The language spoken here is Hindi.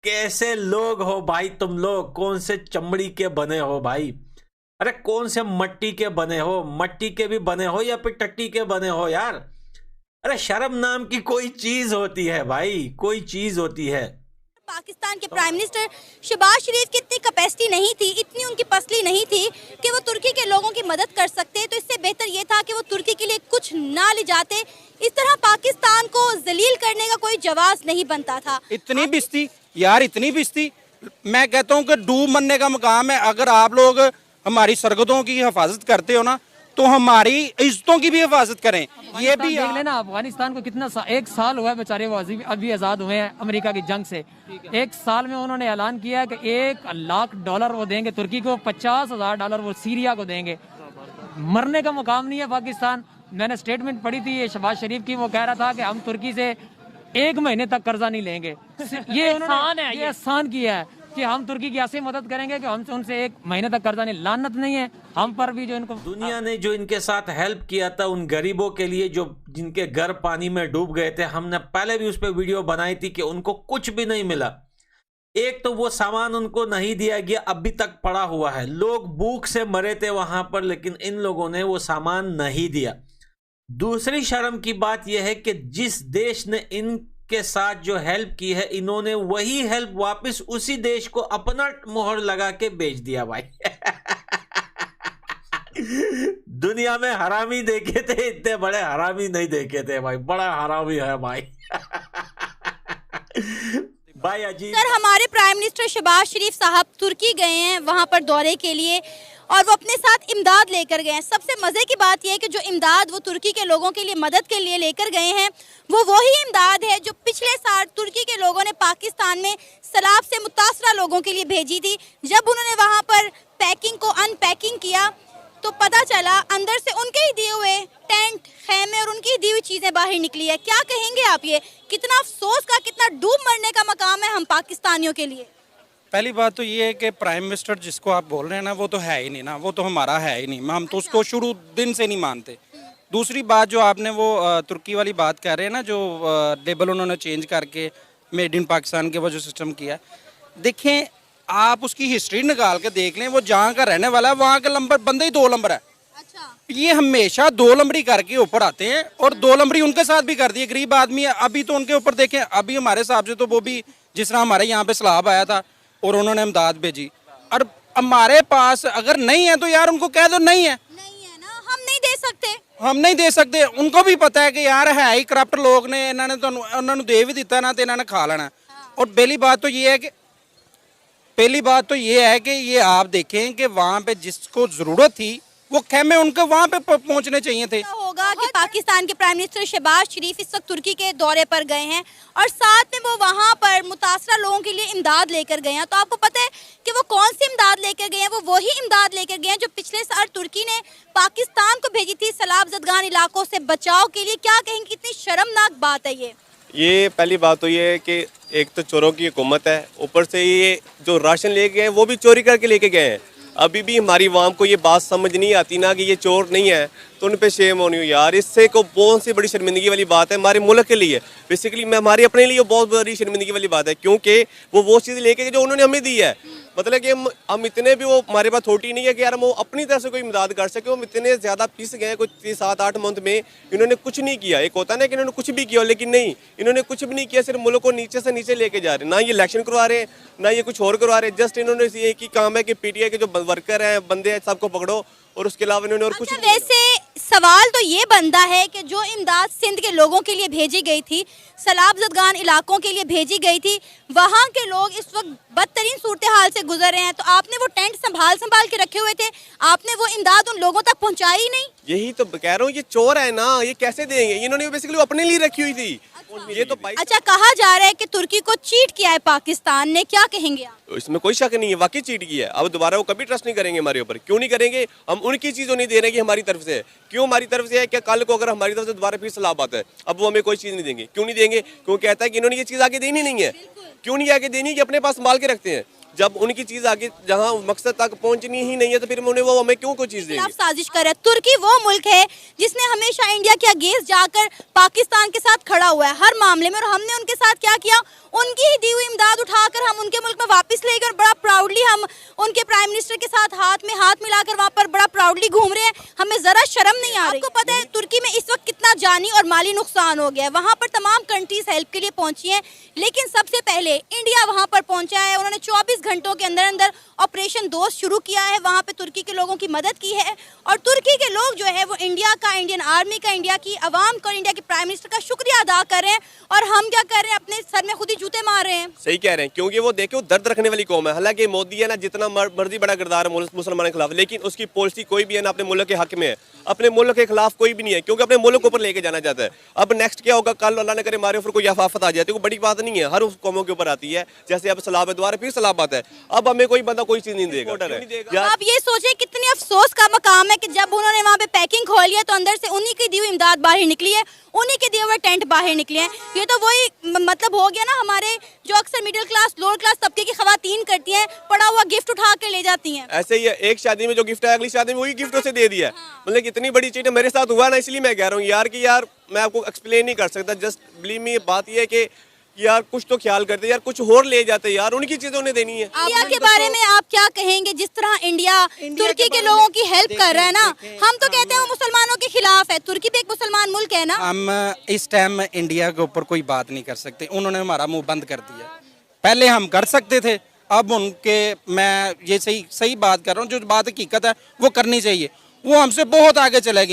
कैसे लोग हो भाई तुम लोग? कौन से चमड़ी के बने हो भाई? अरे कौन से मट्टी के बने हो? मट्टी के भी बने हो या फिर टट्टी के बने हो यार? अरे शर्म नाम की कोई चीज होती है भाई, कोई चीज होती है। पाकिस्तान के प्राइम मिनिस्टर शहबाज शरीफ की इतनी कैपेसिटी नहीं थी, इतनी उनकी पसली नहीं थी कि वो तुर्की के लोगों की मदद कर सकते। तो इससे बेहतर ये था कि वो तुर्की के लिए कुछ ना ले जाते। इस तरह पाकिस्तान को जलील करने का कोई जवाब नहीं बनता था। इतनी बिस्ती यार, इतनी बिस्ती। मैं कहता हूँ कि डूब मरने का मकाम है। अगर आप लोग हमारी सरहदों की हिफाजत करते हो ना, तो हमारी इज्जतों की भी हिफाजत करें। ये भी देख लेना, अफगानिस्तान को कितना एक साल हुआ है बेचारे, वो अभी आजाद हुए हैं अमेरिका की जंग से। एक साल में उन्होंने ऐलान किया कि $1,00,000 वो देंगे तुर्की को, $50,000 वो सीरिया को देंगे। मरने का मुकाम नहीं है पाकिस्तान। मैंने स्टेटमेंट पढ़ी थी ये शहबाज शरीफ की, वो कह रहा था कि हम तुर्की से 1 महीने तक कर्जा नहीं लेंगे। ये उन्होंने ये एहसान किया है कि हम तुर्की की ऐसे मदद करेंगे कि हम उनसे 1 महीने तक कर्जा नहीं। लानत नहीं है हम पर भी जो इनको दुनिया ने जो इनके साथ हेल्प किया था उन गरीबों के लिए जो जिनके घर पानी में डूब गए थे, हमने पहले भी उस पर वीडियो बनाई थी कि उनको कुछ भी नहीं मिला। एक तो वो सामान उनको नहीं दिया गया, अभी तक पड़ा हुआ है। लोग भूख से मरे थे वहां पर, लेकिन इन लोगों ने वो सामान नहीं दिया। दूसरी शर्म की बात यह है कि जिस देश ने इनके साथ जो हेल्प की है, इन्होंने वही हेल्प वापस उसी देश को अपना मोहर लगा के बेच दिया भाई। दुनिया में हरामी देखे थे, इतने बड़े हरामी नहीं देखे थे भाई। बड़ा हरामी है भाई। भाई अजीब। सर, हमारे प्राइम मिनिस्टर शहबाज शरीफ साहब तुर्की गए हैं वहां पर दौरे के लिए, और वो अपने साथ इमदाद लेकर गए हैं। सबसे मजे की बात यह है कि जो इमदाद वो तुर्की के लोगों के लिए मदद के लिए लेकर गए हैं, वो वही इमदाद है जो पिछले साल तुर्की के लोगों ने पाकिस्तान में सैलाब से मुतासरा लोगों के लिए भेजी थी। जब उन्होंने वहां पर पैकिंग को अनपैकिंग किया तो पता चला अंदर से उनके ही दिए हुए टेंट, खेमे और उनकी दी हुई चीजें बाहर निकली है। क्या कहेंगे आप? ये कितना अफसोस का, कितना डूब मरने का मकाम है हम पाकिस्तानियों के लिए। पहली बात तो ये है कि प्राइम मिनिस्टर जिसको आप बोल रहे हैं ना, वो तो है ही नहीं ना, वो तो हमारा है ही नहीं। हम तो उसको शुरू दिन से नहीं मानते। दूसरी बात जो आपने वो तुर्की वाली बात कर रहे हैं ना, जो लेबल उन्होंने चेंज करके मेड इन पाकिस्तान के वो जो सिस्टम किया, देखें आप उसकी हिस्ट्री निकाल के देख लें। वो जहाँ का रहने वाला है वहाँ का नंबर बंदे ही 2 नंबर है। अच्छा। ये हमेशा 2 नंबरी करके ऊपर आते हैं, और 2 नंबरी उनके साथ भी कर दिए। गरीब आदमी है, अभी तो उनके ऊपर देखें, अभी हमारे हिसाब से तो वो भी जिस तरह हमारे यहाँ पे सैलाब आया था और उन्होंने इमदाद भेजी, और हमारे पास अगर नहीं है तो यार उनको कह दो नहीं है। नहीं है ना, हम नहीं दे सकते। हम नहीं दे सकते। उनको भी पता है कि यार है ही करप्ट लोग ने, इन्होंने तो उन्होंने दे भी दिता ना तो इन्होंने खा लेना। और पहली बात तो ये है कि ये आप देखें कि वहाँ पे जिसको जरूरत थी वो खेमे उनको वहाँ पे पहुँचने चाहिए थे। तो होगा कि पाकिस्तान के प्राइम मिनिस्टर शहबाज शरीफ इस वक्त तुर्की के दौरे पर गए हैं और साथ में वो वहाँ पर मुतासरा लोगों के लिए इमदाद लेकर गए हैं। तो आपको पता है कि वो कौन सी इमदाद लेकर गए हैं? वो वही इमदाद लेकर गए हैं जो पिछले साल तुर्की ने पाकिस्तान को भेजी थी सैलाब ज़दगान इलाकों से बचाव के लिए। क्या कहेंगे, कितनी शर्मनाक बात है ये। पहली बात तो ये है कि एक तो चोरों की हुकूमत है, ऊपर से ये जो राशन लेके गए वो भी चोरी करके लेके गए हैं। अभी भी हमारी आवाम को ये बात समझ नहीं आती ना कि ये चोर नहीं है, तो उन पे शेम होनी हो यार। इससे को बहुत सी बड़ी शर्मिंदगी वाली बात है हमारे मुल्क के लिए। बेसिकली मैं हमारे अपने लिए बहुत बड़ी शर्मिंदगी वाली बात है, क्योंकि वो चीज़ लेके जो उन्होंने हमें दी है, मतलब कि हम इतने भी, वो हमारे पास थोटी नहीं है कि यार हम वो अपनी तरफ से कोई इमदाद कर सके। हम इतने ज़्यादा पिस गए कुछ 7-8 मंथ में, इन्होंने कुछ नहीं किया। एक होता है ना कि इन्होंने कुछ भी किया, लेकिन नहीं, इन्होंने कुछ भी नहीं किया। सिर्फ मुल्क को नीचे से नीचे लेके जा रहे हैं। ना ये इलेक्शन करवा रहे हैं, ना ये कुछ और करवा रहे हैं। जस्ट इन्होंने एक ही काम है कि पीटीआई के जो वर्कर हैं, बंदे हैं, सबको पकड़ो, और उसके अलावा इन्होंने और कुछ। वैसे सवाल तो ये बनता है कि जो इमदाद सिंध के लोगों के लिए भेजी गई थी, सैलाब ज़दगान इलाकों के लिए भेजी गई थी, वहाँ के लोग इस वक्त बदतरीन सूरत हाल से गुजर रहे हैं। तो आपने वो टेंट संभाल के रखे हुए थे, आपने वो इमदाद उन लोगों तक पहुँचाई ही नहीं। यही तो कह रहा हूँ, ये चोर है ना, ये कैसे देंगे? इन्होंने बेसिकली अपने लिए रखी हुई थी। ये तो अच्छा, कहा जा रहा है कि तुर्की को चीट किया है पाकिस्तान ने, क्या कहेंगे आप? इसमें कोई शक नहीं है, वाकई चीट किया है। अब दोबारा वो कभी ट्रस्ट नहीं करेंगे हमारे ऊपर। क्यों नहीं करेंगे? हम उनकी चीज़ नहीं दे रहे कि हमारी तरफ से है। क्यों हमारी तरफ से है? क्या कल को अगर हमारी तरफ से दोबारा फिर सैलाब आता है, अब वो हमें कोई चीज़ नहीं देंगे? क्यों नहीं देंगे? क्यों कहता है कि इन्होंने ये चीज़ आगे देनी नहीं है। क्यों नहीं आगे देनी? कि अपने पास संभाल के रखते हैं। जब उनकी चीज आगे जहाँ मकसद तक पहुंचनी ही नहीं है तो फिर उन्हें वो हमें क्यों कोई चीज देंगे। खिलाफ साजिश कर रहे हैं। तुर्की वो मुल्क है जिसने हमेशा इंडिया के अगेंस्ट जाकर पाकिस्तान के साथ खड़ा हुआ है हर मामले में, और हमने उनके साथ क्या किया, उनकी ही दी हुई इमदाद उठाकर हम उनके मुल्क में वापस ले गए। बड़ा प्राउडली हम उनके प्राइम मिनिस्टर के साथ हाथ में हाथ मिलाकर वहाँ पर बड़ा प्राउडली घूम रहे हैं, हमें जरा शर्म नहीं आ रही। आपको पता है तुर्की में इस वक्त कितना जानी और माली नुकसान हो गया है, वहाँ पर तमाम कंट्रीज हेल्प के लिए पहुंची हैं, लेकिन सबसे पहले इंडिया वहाँ पर पहुंचा है। उन्होंने 24 घंटों के अंदर अंदर ऑपरेशन दोस्त शुरू किया है, वहाँ पे तुर्की के लोगों की मदद की है, और तुर्की के लोग जो है वो इंडिया का, इंडियन आर्मी का, इंडिया की आवाम का और इंडिया के प्राइम मिनिस्टर का शुक्रिया अदा कर रहे हैं। और हम क्या कर रहे हैं, अपने सर में खुद ही जूते मार रहे हैं। सही कह रहे हैं, क्योंकि वो देखो दर्द रखने वाली कौम है। हालांकि मोदी है ना जितना मर्जी बड़ा किरदार है मुसलमानों के खिलाफ, लेकिन उसकी पॉलिसी कोई भी है ना अपने मुल्क के हक में है, अपने मुल्क के खिलाफ कोई भी नहीं है, क्योंकि अपने मुल्क को ऊपर लेके जाना चाहता है। अब नेक्स्ट क्या होगा, कल अल्लाह ने करे हमारे ऊपर कोई आफत आ जाती है, कोई बड़ी बात नहीं है, हर उस कौमों के ऊपर आती है। जैसे अब सलाब द्वारा फिर सलाब आता है, अब हमें कोई बंदा कोई चीज नहीं देगा। आप ये सोचे कितने अफसोस का मकाम है कि जब उन्होंने वहाँ पे पैकिंग खोली है तो अंदर से उन्हीं की दी हुई इमदाद बाहर निकली है, उन्हीं के दिए हुए टेंट बाहर निकले हैं। ये तो वही मतलब हो गया ना, हमारे जो अक्सर मिडिल क्लास लोअर क्लास तबके की खवातीन करती हैं, पड़ा हुआ गिफ्ट उठा के ले जाती हैं। ऐसे ही है, एक शादी में जो गिफ्ट है अगली शादी में वही गिफ्ट उसे दे दिया है। मतलब इतनी बड़ी चीज मेरे साथ हुआ ना, इसलिए मैं कह रहा हूँ यार कि यार मैं आपको एक्सप्लेन नहीं कर सकता। जस्ट बिलीव मी, बात ये है कि यार कुछ तो ख्याल करते यार, कुछ और ले जाते यार, उनकी चीजें उन्हें देनी है। इंडिया के बारे में आप क्या कहेंगे, जिस तरह इंडिया तुर्की के लोगों की हेल्प कर रहा है ना? हम तो कहते हैं वो मुसलमानों के खिलाफ है, तुर्की भी एक मुसलमान मुल्क है ना। हम इस टाइम इंडिया के ऊपर कोई बात नहीं कर सकते, उन्होंने हमारा मुंह बंद कर दिया। पहले हम कर सकते थे, अब उनके, मैं ये सही बात कर रहा हूँ, जो बात हकीकत है वो करनी चाहिए। वो हमसे बहुत आगे चले गए।